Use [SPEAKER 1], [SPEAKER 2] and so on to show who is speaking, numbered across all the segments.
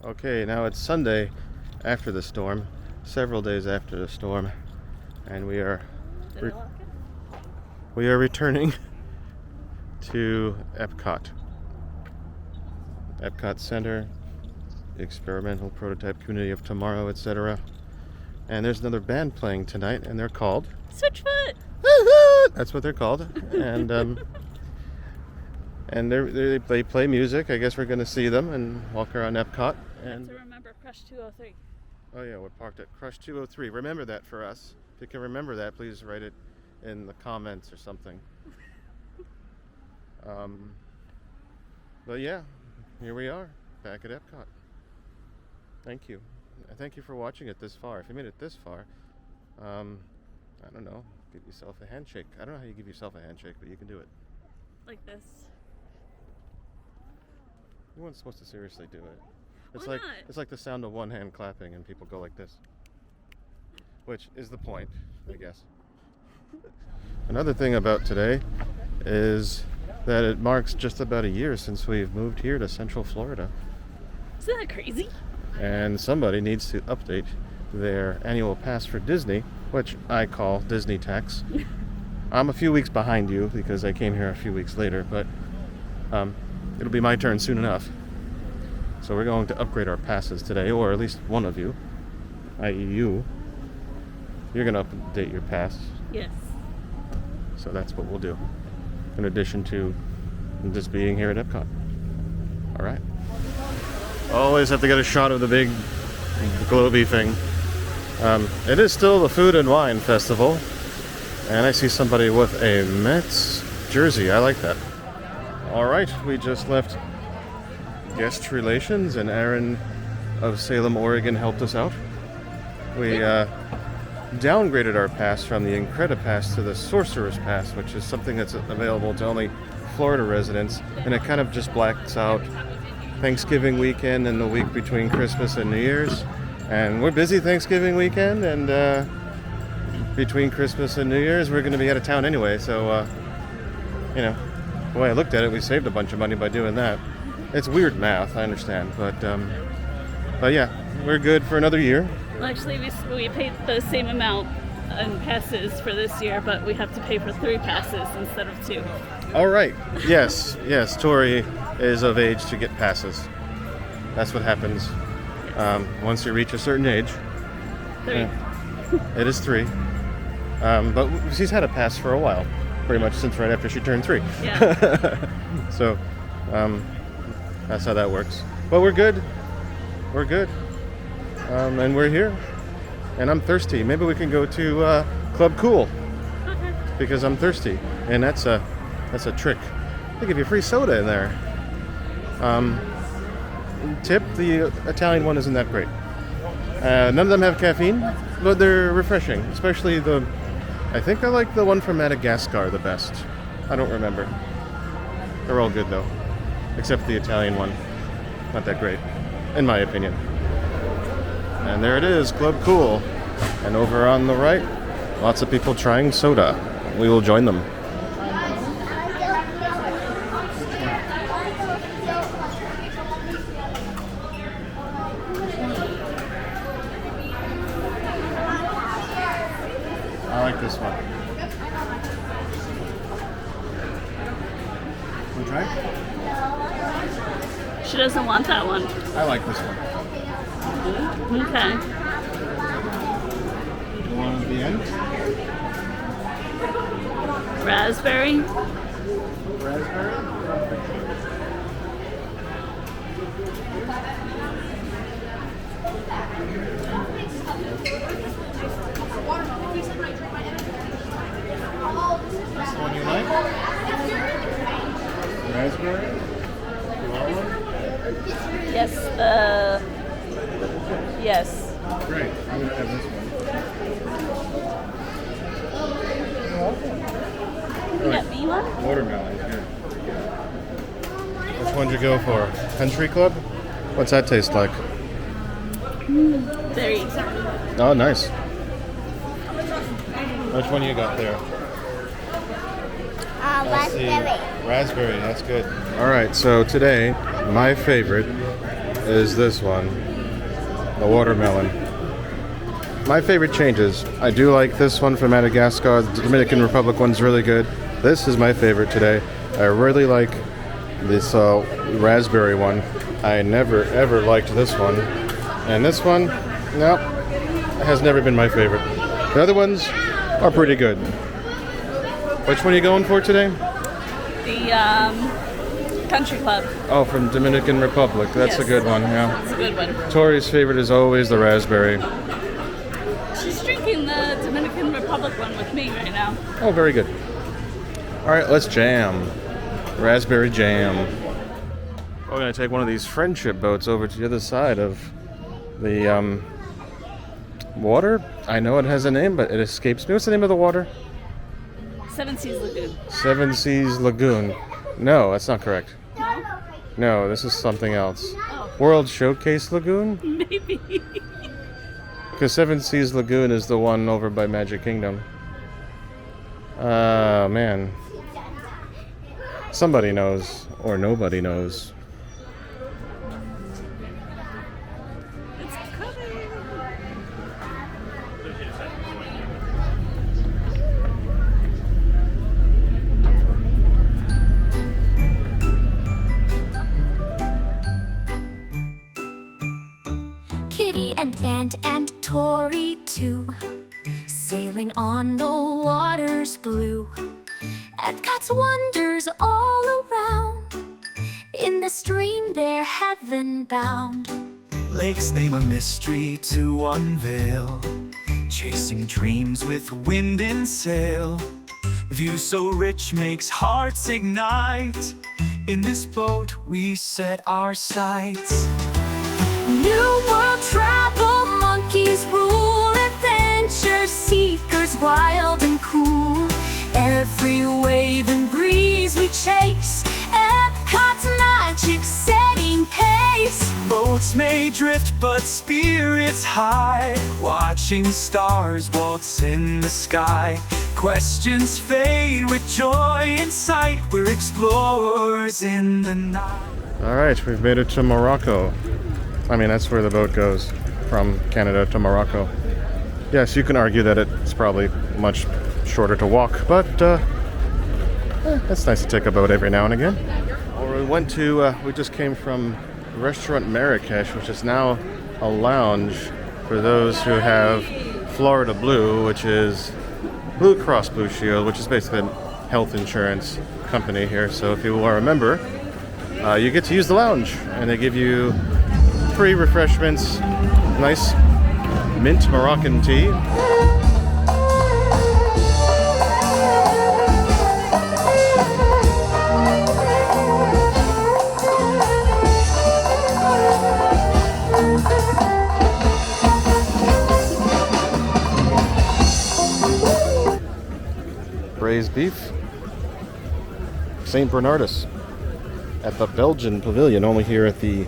[SPEAKER 1] Okay, now it's Sunday after the storm, several days after the storm, and we are returning to Epcot. Epcot Center, the experimental prototype community of tomorrow, etc. And there's another band playing tonight, and they're called
[SPEAKER 2] Switchfoot.
[SPEAKER 1] That's what they're called, and they play music. I guess we're going to see them and walk around Epcot. And
[SPEAKER 2] To remember Crush 203.
[SPEAKER 1] oh yeah, we're parked at Crush 203. Remember that for us. If you can remember that, please write it in the comments or something. But yeah, here we are, back at Epcot. Thank you. Thank you for watching it this far. If you made it this far, I don't know, give yourself a handshake. I don't know how you give yourself a handshake, but you can do it.
[SPEAKER 2] Like this.
[SPEAKER 1] You weren't supposed to seriously do it.
[SPEAKER 2] Why not?
[SPEAKER 1] It's like the sound of one hand clapping and people go like this. Which is the point, I guess. Another thing about today is that it marks just about a year since we've moved here to Central Florida.
[SPEAKER 2] Isn't that crazy?
[SPEAKER 1] And somebody needs to update their annual pass for Disney, which I call Disney tax. I'm a few weeks behind you because I came here a few weeks later, but it'll be my turn soon enough. So we're going to upgrade our passes today, or at least one of you, i.e. you. You're going to update your pass.
[SPEAKER 2] Yes.
[SPEAKER 1] So that's what we'll do, in addition to just being here at Epcot. All right. Always have to get a shot of the big globy thing. It is still the Food and Wine Festival, and I see somebody with a Mets jersey. I like that. All right, we just left Guest Relations, and Aaron of Salem, Oregon helped us out. We downgraded our pass from the Incredipass to the Sorcerer's Pass, which is something that's available to only Florida residents, and it kind of just blacks out Thanksgiving weekend and the week between Christmas and New Year's. And we're busy Thanksgiving weekend, and between Christmas and New Year's we're going to be out of town anyway, so you know, the way I looked at it, we saved a bunch of money by doing that. It's weird math, I understand, but yeah, we're good for another year.
[SPEAKER 2] Well, actually, we paid the same amount in passes for this year, but we have to pay for 3 passes instead of 2.
[SPEAKER 1] All right. Yes, Tori is of age to get passes. That's what happens once you reach a certain age.
[SPEAKER 2] 3.
[SPEAKER 1] It is 3. But she's had a pass for a while, pretty much since right after she turned 3.
[SPEAKER 2] Yeah.
[SPEAKER 1] So that's how that works. But we're good. We're good. And we're here. And I'm thirsty. Maybe we can go to Club Cool.
[SPEAKER 2] Okay.
[SPEAKER 1] Because I'm thirsty. And that's a trick. They give you free soda in there. Tip, the Italian one isn't that great. None of them have caffeine, but they're refreshing. Especially I think I like the one from Madagascar the best. I don't remember. They're all good though. Except the Italian one. Not that great, in my opinion. And there it is, Club Cool. And over on the right, lots of people trying soda. We will join them. I like this one. Want to try?
[SPEAKER 2] She doesn't want that one.
[SPEAKER 1] I like this one.
[SPEAKER 2] Okay.
[SPEAKER 1] The one at the end?
[SPEAKER 2] Raspberry?
[SPEAKER 1] Raspberry? That's the one you like? Raspberry? You want one?
[SPEAKER 2] Yes. Yes.
[SPEAKER 1] Great. I'm going to have this one.
[SPEAKER 2] You got me one?
[SPEAKER 1] Watermelon, here. Which one did you go for? Country Club? What's that taste like?
[SPEAKER 2] Very.
[SPEAKER 1] Oh, nice. Which one you got there?
[SPEAKER 3] Raspberry.
[SPEAKER 1] Raspberry, that's good. All right, so today, my favorite is this one, the watermelon. My favorite changes. I do like this one from Madagascar. The Dominican Republic one's really good. This is my favorite today. I really like this raspberry one. I never ever liked this one. And this one, nope, has never been my favorite. The other ones are pretty good. Which one are you going for today?
[SPEAKER 2] The Country Club.
[SPEAKER 1] Oh, from Dominican Republic. That's
[SPEAKER 2] Yes.
[SPEAKER 1] a good one, yeah.
[SPEAKER 2] It's a good one.
[SPEAKER 1] Tori's favorite is always the raspberry.
[SPEAKER 2] She's drinking the Dominican Republic one with me right now.
[SPEAKER 1] Oh, very good. All right, let's jam. Raspberry jam. We're going to take one of these friendship boats over to the other side of the water. I know it has a name, but it escapes me. What's the name of the water?
[SPEAKER 2] Seven Seas Lagoon.
[SPEAKER 1] Seven Seas Lagoon. No, that's not correct.
[SPEAKER 2] No?
[SPEAKER 1] No, this is something else.
[SPEAKER 2] Oh.
[SPEAKER 1] World Showcase Lagoon?
[SPEAKER 2] Maybe.
[SPEAKER 1] Because Seven Seas Lagoon is the one over by Magic Kingdom. Man. Somebody knows, or nobody knows.
[SPEAKER 2] It's coming.
[SPEAKER 3] Kitty and Ant and Tori too, sailing on the waters blue. Epcot's wonders all around, in the stream they're heaven bound.
[SPEAKER 4] Lakes name a mystery to unveil, chasing dreams with wind and sail. View so rich makes hearts ignite, in this boat we set our sights.
[SPEAKER 3] New world travel monkeys rule, adventure seekers wild and cool. Every wave and breeze we chase, Epcot's magic setting pace.
[SPEAKER 4] Boats may drift but spirits high, watching stars waltz in the sky. Questions fade with joy in sight, we're explorers in the night.
[SPEAKER 1] All right, we've made it to Morocco. I mean, that's where the boat goes, from Canada to Morocco. Yes, you can argue that it's probably much shorter to walk, but it's nice to take a boat every now and again. Well, we just came from Restaurant Marrakesh, which is now a lounge for those who have Florida Blue, which is Blue Cross Blue Shield, which is basically a health insurance company here. So if you are a member, you get to use the lounge, and they give you free refreshments, nice mint Moroccan tea. Braised beef, St. Bernardus, at the Belgian Pavilion, only here at the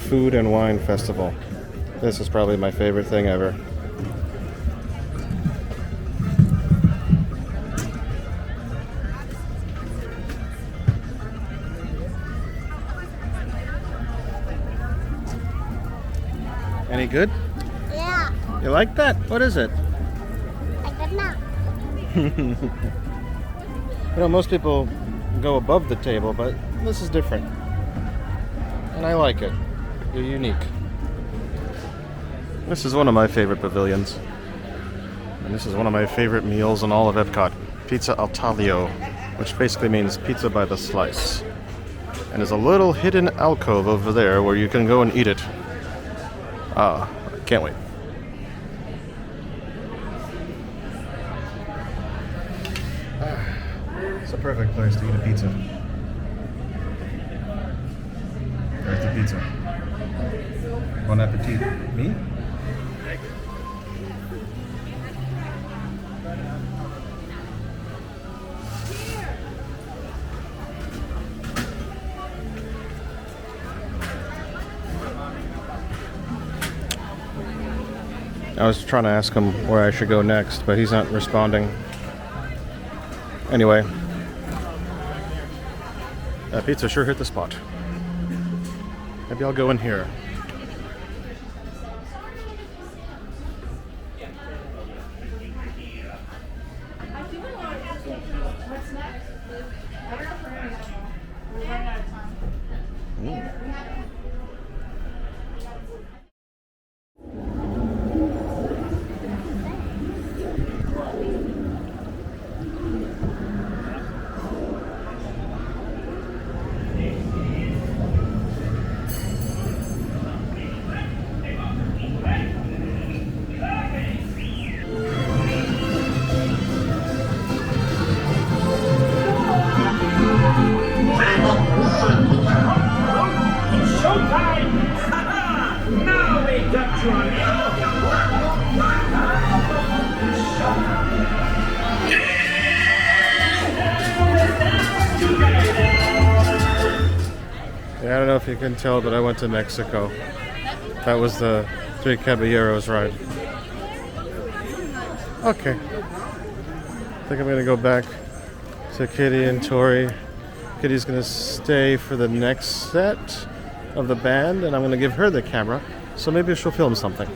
[SPEAKER 1] Food and Wine Festival. This is probably my favorite thing ever. Any good?
[SPEAKER 5] Yeah,
[SPEAKER 1] You like that? What is it?
[SPEAKER 5] I could not.
[SPEAKER 1] You know, most people go above the table, but this is different. And I like it. You're unique. This is one of my favorite pavilions. And this is one of my favorite meals in all of Epcot. Pizza al taglio, which basically means pizza by the slice. And there's a little hidden alcove over there where you can go and eat it. Ah, can't wait. It's a perfect place to eat a pizza. There's the pizza. Bon appetit. Me? I was trying to ask him where I should go next, but he's not responding. Anyway, that pizza sure hit the spot. Maybe I'll go in here. if you can tell, but I went to Mexico. That was the Three Caballeros ride. Okay. I think I'm going to go back to Kitty and Tori. Kitty's going to stay for the next set of the band, and I'm going to give her the camera, so maybe she'll film something.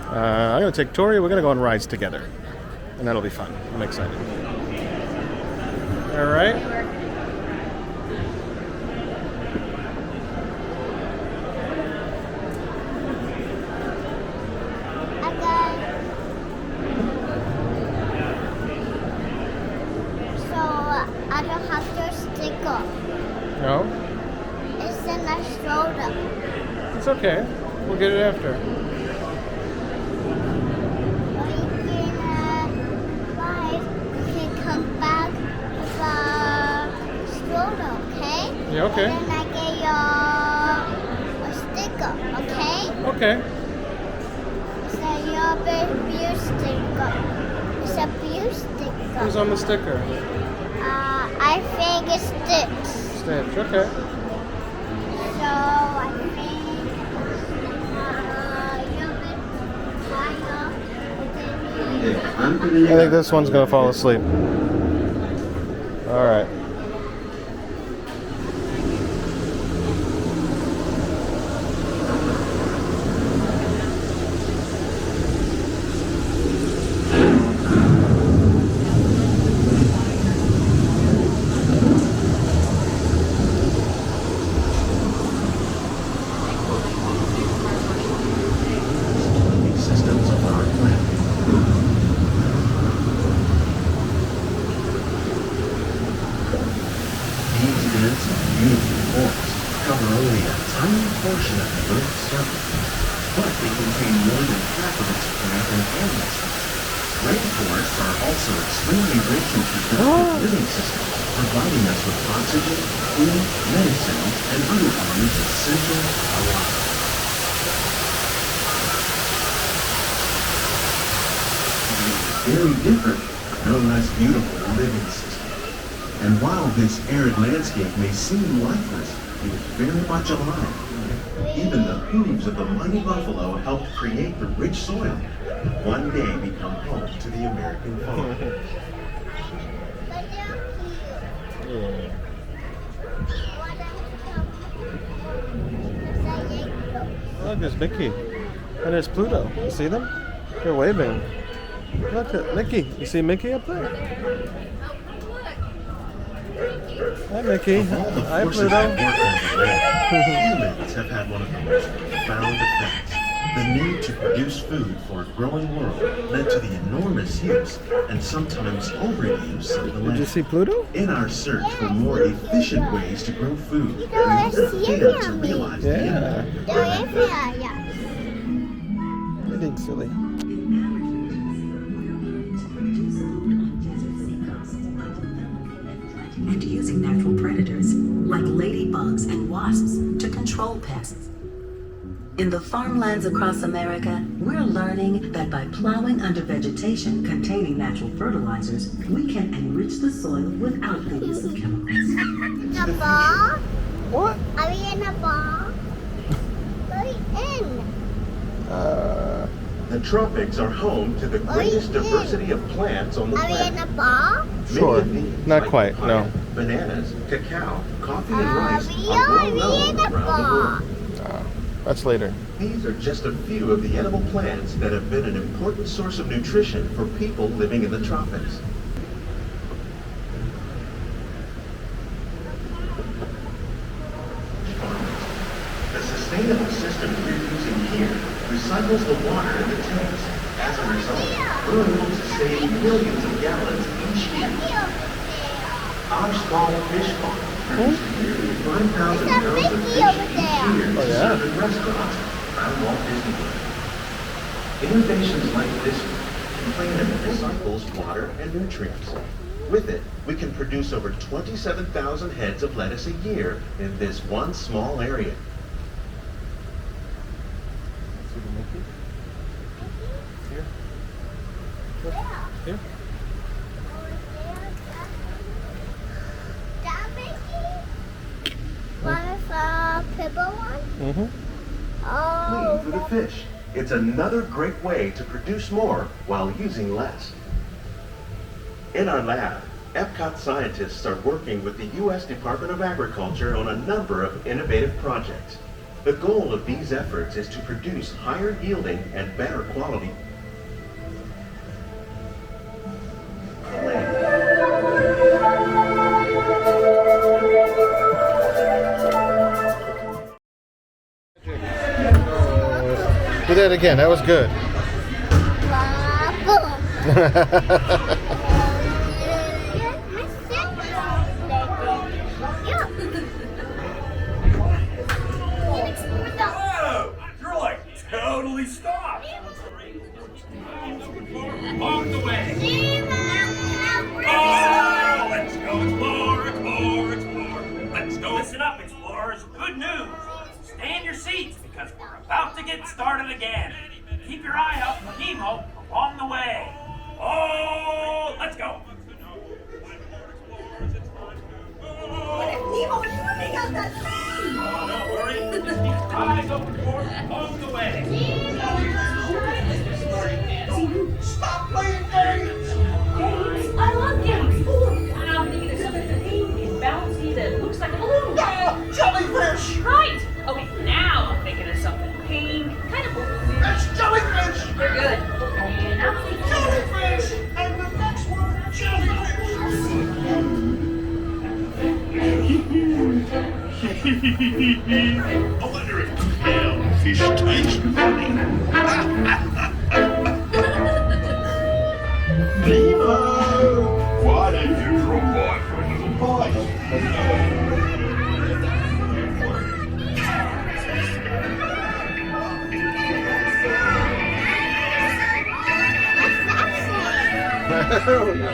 [SPEAKER 1] I'm going to take Tori. We're going to go on rides together, and that'll be fun. I'm excited. All right.
[SPEAKER 5] I don't have your sticker.
[SPEAKER 1] No?
[SPEAKER 5] It's in the stroller.
[SPEAKER 1] It's okay. We'll get it after.
[SPEAKER 5] We can come back with a stroller, okay?
[SPEAKER 1] Yeah, okay.
[SPEAKER 5] And then I get your a sticker, okay?
[SPEAKER 1] Okay.
[SPEAKER 5] It's your beer sticker. It's a beer sticker.
[SPEAKER 1] Who's on the sticker?
[SPEAKER 5] I think it's Stitch.
[SPEAKER 1] Stitch, okay.
[SPEAKER 5] So I think
[SPEAKER 1] I think this one's gonna fall asleep. All right.
[SPEAKER 6] Rainforests are also extremely rich in productive living systems, providing us with oxygen, food, medicine, and other elements essential to life. Very different, but no less beautiful living system. And while this arid landscape may seem lifeless, it is very much alive. Even the hooves of the mighty buffalo helped create the rich soil that one day become home to the American farm.
[SPEAKER 1] Look, there's Mickey. And there's Pluto. You see them? They're waving. Look at Mickey. You see Mickey up there? Hi, Mickey. Hi, Pluto.
[SPEAKER 6] Humans have had one of the most profound effects. The need to produce food for a growing world led to the enormous use and sometimes overuse of the land.
[SPEAKER 1] Did you see Pluto?
[SPEAKER 6] In our search for more efficient ways to grow food, we often fail to realize the impact.
[SPEAKER 1] I think silly.
[SPEAKER 7] And using natural predators like ladybugs and wasps to control pests. In the farmlands across America, we're learning that by plowing under vegetation containing natural fertilizers, we can enrich the soil without the use of chemicals.
[SPEAKER 5] The ball?
[SPEAKER 1] What?
[SPEAKER 5] Are we in a ball? Where are we in?
[SPEAKER 6] The tropics are home to the greatest diversity of plants on the
[SPEAKER 5] Are we in
[SPEAKER 6] planet.
[SPEAKER 5] a ball?
[SPEAKER 1] Sure.
[SPEAKER 6] Many of these,
[SPEAKER 1] Not
[SPEAKER 6] like
[SPEAKER 1] quite,
[SPEAKER 6] papaya,
[SPEAKER 1] no.
[SPEAKER 6] Bananas, cacao, coffee, and rice
[SPEAKER 5] We
[SPEAKER 6] are well
[SPEAKER 5] are in
[SPEAKER 6] known
[SPEAKER 5] a
[SPEAKER 6] around the
[SPEAKER 5] ball.
[SPEAKER 6] world.
[SPEAKER 1] That's later.
[SPEAKER 6] These are just a few of the edible plants that have been an important source of nutrition for people living in the tropics. The sustainable system we're using here recycles the water in the tanks. As a result, we're able to save millions of gallons each year. Our small fish farm produces nearly 5,000
[SPEAKER 5] There's a
[SPEAKER 6] pounds of
[SPEAKER 5] Mickey
[SPEAKER 6] fish
[SPEAKER 5] over
[SPEAKER 6] each
[SPEAKER 5] there.
[SPEAKER 6] year
[SPEAKER 1] Oh,
[SPEAKER 6] to
[SPEAKER 1] yeah?
[SPEAKER 6] serve in restaurants around Walt Disney World. Innovations like this one clean and recycles water and nutrients. With it, we can produce over 27,000 heads of lettuce a year in this one small area.
[SPEAKER 1] See the Mickey? Here. Look. Here.
[SPEAKER 5] That Mickey? What if
[SPEAKER 1] Mm-hmm.
[SPEAKER 6] Clean for the fish. It's another great way to produce more while using less. In our lab, Epcot scientists are working with the U.S. Department of Agriculture on a number of innovative projects. The goal of these efforts is to produce higher yielding and better quality.
[SPEAKER 1] Do that again. That was good.
[SPEAKER 8] Whoa! You're like totally stopped. On the way. Oh, let's go explore, explore, explore. Let's go. Listen up, explorers. Good news. Stay in your seats because we're about to get started again. Keep your eye out for Nemo along the way. Oh, let's go.
[SPEAKER 9] What if Nemo is swimming out that thing?
[SPEAKER 8] Oh, don't worry. Just keep your eyes open for it along the way.
[SPEAKER 9] Stop playing games! Games? I love games. And I'm thinking of something that pink and bouncy that looks like a balloon.
[SPEAKER 5] Jellyfish!
[SPEAKER 9] Right! Okay, now I'm thinking of something pink, kind of balloon.
[SPEAKER 5] That's jellyfish!
[SPEAKER 9] You're good. And I'm thinking
[SPEAKER 5] Jellyfish! And the next one, jellyfish!
[SPEAKER 8] I wonder if fish taste funny.
[SPEAKER 5] Nemo! Why don't you drop by for a little bite?
[SPEAKER 1] Oh no.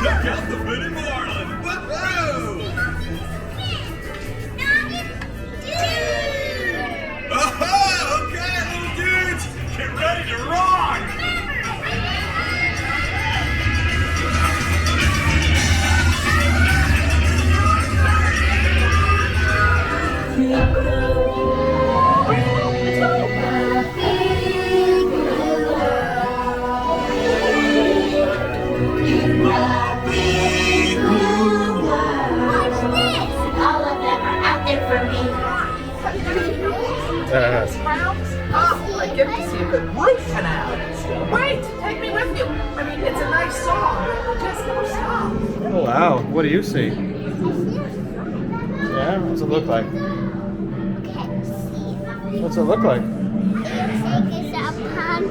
[SPEAKER 8] Check out the pretty marlin. Woohoo! Aha! Okay, little dudes, get ready to rock!
[SPEAKER 10] Oh, I'd give to see a good root canal. Wait, take me with you. I mean, it's a nice song. Just never stop.
[SPEAKER 1] Oh, wow. What do you see? Yeah, what's it look like? What's it look like?
[SPEAKER 5] It's a pond.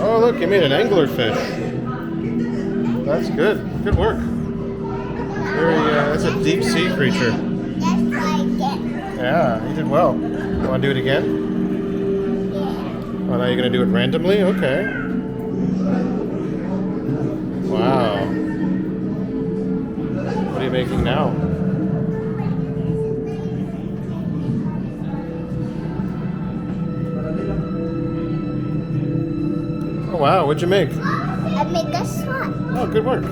[SPEAKER 1] Oh, look, you made an anglerfish. That's good. Good work. That's a deep sea creature.
[SPEAKER 5] That's like it.
[SPEAKER 1] Yeah, you did well. You want to do it again? Oh, now you're going to do it randomly? Okay. Wow. What are you making now? Oh, wow. What'd you make?
[SPEAKER 5] I make a slot.
[SPEAKER 1] Oh, good work.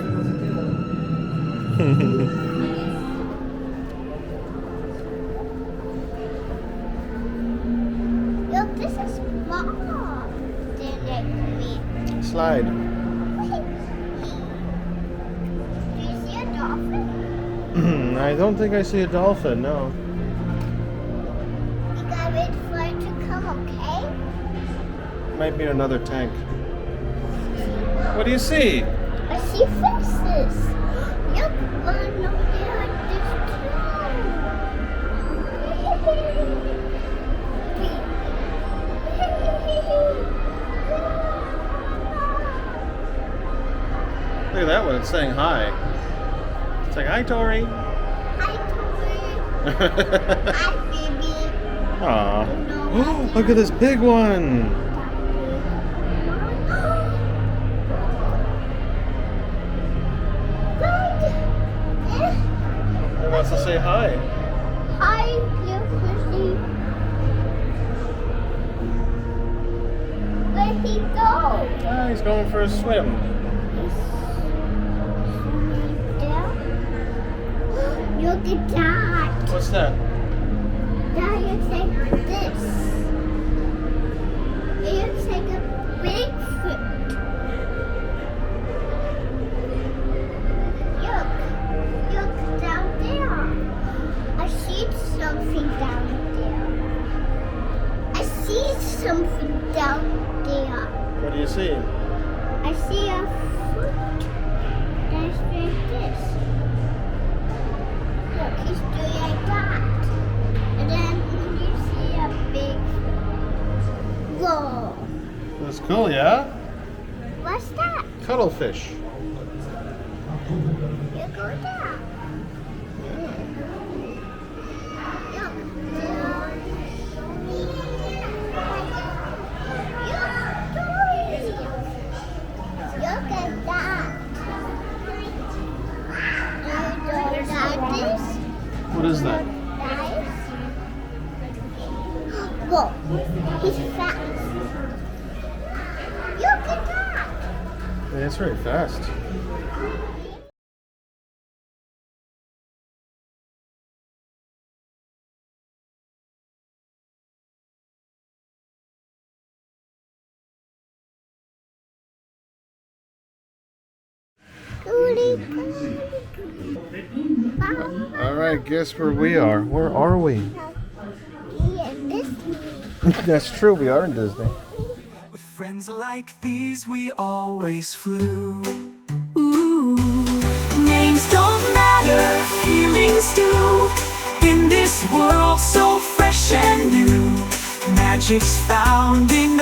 [SPEAKER 5] Look, this is small. Didn't it me?
[SPEAKER 1] Slide.
[SPEAKER 5] Do you see a dolphin?
[SPEAKER 1] I don't think I see a dolphin, no.
[SPEAKER 5] You gotta wait for it to come, okay?
[SPEAKER 1] Might be in another tank. What do you see?
[SPEAKER 5] I see faces. Yep, no, there are
[SPEAKER 1] it's saying hi. It's like, hi, Tori.
[SPEAKER 3] Hi, Tori. Hi, baby.
[SPEAKER 1] Aw. Look at this big one. He wants to say hi.
[SPEAKER 3] Hi, you fishy. Where'd he go?
[SPEAKER 1] Ah, he's going for a swim.
[SPEAKER 3] Look at that.
[SPEAKER 1] What's that?
[SPEAKER 3] That looks like this. It looks like a big foot. Look. Look down there. I see something down there. I see something down there.
[SPEAKER 1] What do you see?
[SPEAKER 3] I see a foot. That's like this. Look, he's doing like that. And then you see a big whoa.
[SPEAKER 1] That's cool, yeah?
[SPEAKER 3] What's that?
[SPEAKER 1] Cuttlefish.
[SPEAKER 3] You go there. Look. Look at that. Do you know that is?
[SPEAKER 1] What is that?
[SPEAKER 3] Whoa, he's fast. Look at that.
[SPEAKER 1] Yeah, it's very fast. All right, guess where we are. Where are we? That's true, we are in Disney.
[SPEAKER 4] With friends like these, we always flew. Ooh, names don't matter, feelings do. In this world so fresh and new, magic's found in